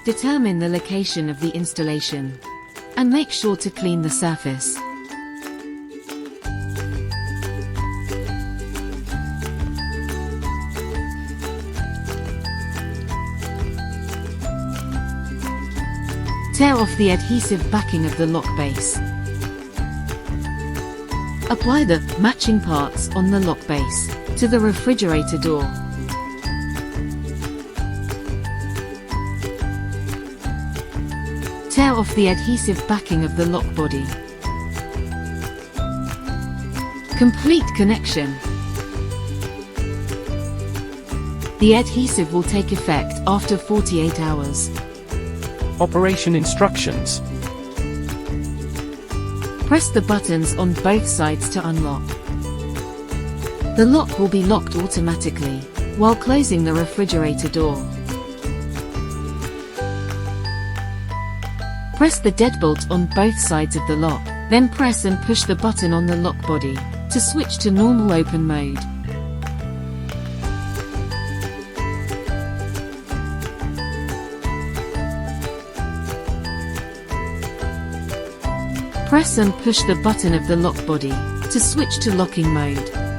Determine the location of the installation. And make sure to clean the surface. Tear off the adhesive backing of the lock base. Apply the matching parts on the lock base to the refrigerator door. Tear off the adhesive backing of the lock body. Complete connection. The adhesive will take effect after 48 hours. Operation instructions. Press the buttons on both sides to unlock. The lock will be locked automatically while closing the refrigerator door. Press the deadbolt on both sides of the lock, then press and push the button on the lock body to switch to normal open mode. Press and push the button of the lock body to switch to locking mode.